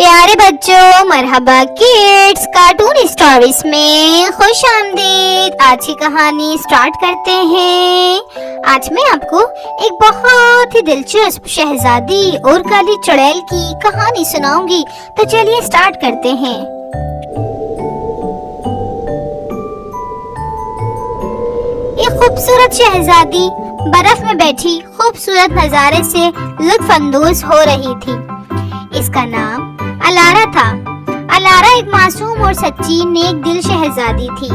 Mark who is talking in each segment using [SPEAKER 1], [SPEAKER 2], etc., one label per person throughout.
[SPEAKER 1] प्यारे बच्चों, मरहबा kids cartoon stories में खुश आमदीद। आज की कहानी स्टार्ट करते हैं। आज मैं आपको एक बहुत ही दिलचस्प शहजादी और काली चुड़ैल की कहानी सुनाऊंगी। तो चलिए स्टार्ट करते हैं। एक खूबसूरत शहजादी बर्फ में बैठी खूबसूरत नजारे से लुत्फ अंदोज हो रही थी। इसका नाम अलारा था। अलारा एक मासूम और सच्ची नेक दिल शहजादी थी।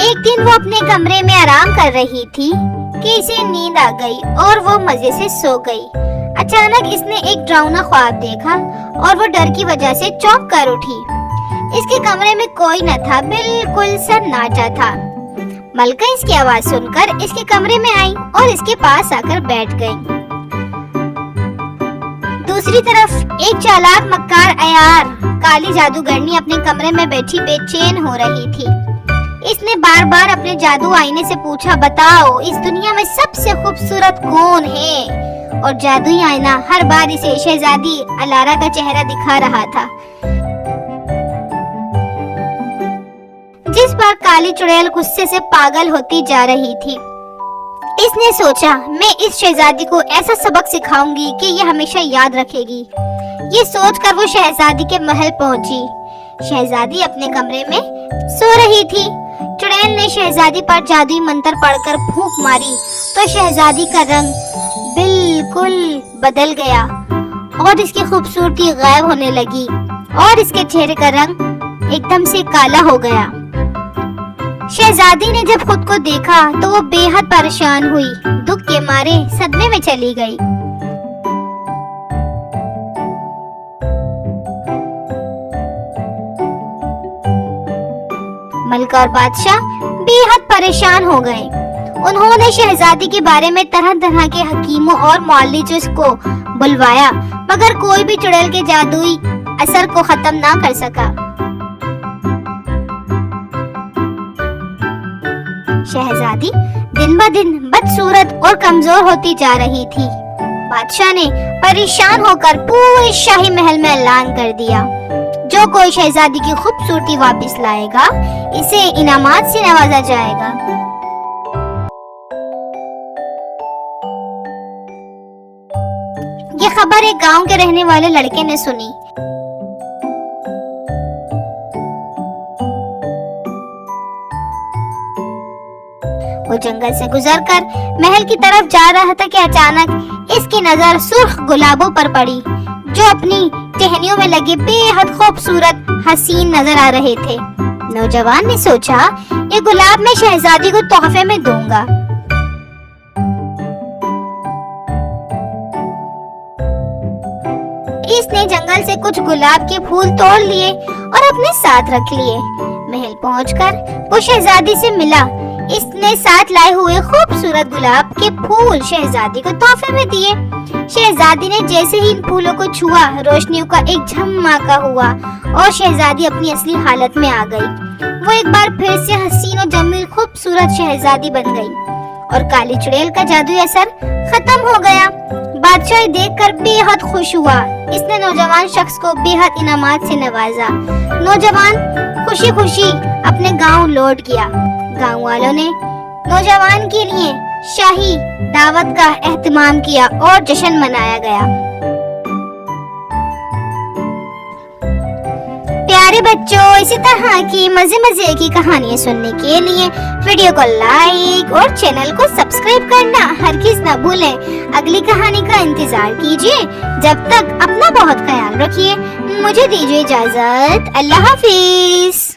[SPEAKER 1] एक दिन वो अपने कमरे में आराम कर रही थी कि इसे नींद आ गई और वो मजे से सो गई। अचानक इसने एक डरावना ख्वाब देखा और वो डर की वजह से चौंक कर उठी। इसके कमरे में कोई न था, बिल्कुल सन्नाटा था। मलका इसकी आवाज सुनकर इसके कमरे में आई और इसके पास आकर बैठ गई। दूसरी तरफ एक चालाक मक्कार अयार काली जादूगरनी अपने कमरे में बैठी बेचैन हो रही थी। इसने बार बार अपने जादू आईने से पूछा, बताओ इस दुनिया में सबसे खूबसूरत कौन है? और जादुई आईना हर बार इसे शहजादी अलारा का चेहरा दिखा रहा था। जिस बार काली चुड़ैल गुस्से से पागल होती जा रही थी, इसने सोचा मैं इस शहजादी को ऐसा सबक सिखाऊंगी कि ये हमेशा याद रखेगी। ये सोचकर वो शहजादी के महल पहुंची। शहजादी अपने कमरे में सो रही थी। चुड़ैल ने शहजादी पर जादुई मंत्र पढ़कर फूंक मारी तो शहजादी का रंग बिल्कुल बदल गया और इसकी खूबसूरती गायब होने लगी और इसके चेहरे का रंग एकदम से काला हो गया। शहजादी ने जब खुद को देखा तो वो बेहद परेशान हुई। दुख के मारे सदमे में चली गई। मलका और बादशाह बेहद परेशान हो गए। उन्होंने शहजादी के बारे में तरह तरह के हकीमों और मौलिजों को बुलवाया, मगर कोई भी चुड़ैल के जादुई असर को खत्म ना कर सका। शहजादी दिन ब दिन बदसूरत और कमजोर होती जा रही थी। बादशाह ने परेशान होकर पूरे शाही महल में ऐलान कर दिया, जो कोई शहजादी की खूबसूरती वापस लाएगा इसे इनामात से नवाजा जाएगा। ये खबर एक गांव के रहने वाले लड़के ने सुनी। वो जंगल से गुजरकर महल की तरफ जा रहा था कि अचानक इसकी नजर सुर्ख गुलाबों पर पड़ी, जो अपनी टहनियों में लगे बेहद खूबसूरत हसीन नजर आ रहे थे। नौजवान ने सोचा, ये गुलाब मैं शहजादी को तोहफे में दूंगा। इसने जंगल से कुछ गुलाब के फूल तोड़ लिए और अपने साथ रख लिए। महल पहुंचकर वो शहजादी से मिला। इसने साथ लाए हुए खूबसूरत गुलाब के फूल शहजादी को तोहफे में दिए। शहजादी ने जैसे ही इन फूलों को छुआ, रोशनियों का एक झमाका हुआ और शहजादी अपनी असली हालत में आ गई। वो एक बार फिर से हसीन और जमील खूबसूरत शहजादी बन गई और काली चुड़ैल का जादुई असर खत्म हो गया। बादशाह देखकर बेहद खुश हुआ। इसने नौजवान शख्स को बेहद इनामात से नवाजा। नौजवान खुशी खुशी अपने गांव लौट गया। गांव वालों ने नौजवान के लिए शाही दावत का एहतमाम किया और जश्न मनाया गया। प्यारे बच्चों, इसी तरह की मजे मजे की कहानियाँ सुनने के लिए वीडियो को लाइक और चैनल को सब्सक्राइब करना हरगिज न भूलें। अगली कहानी का इंतजार कीजिए। जब तक अपना बहुत ख्याल रखिए। मुझे दीजिए इजाजत। अल्लाह हाफिज।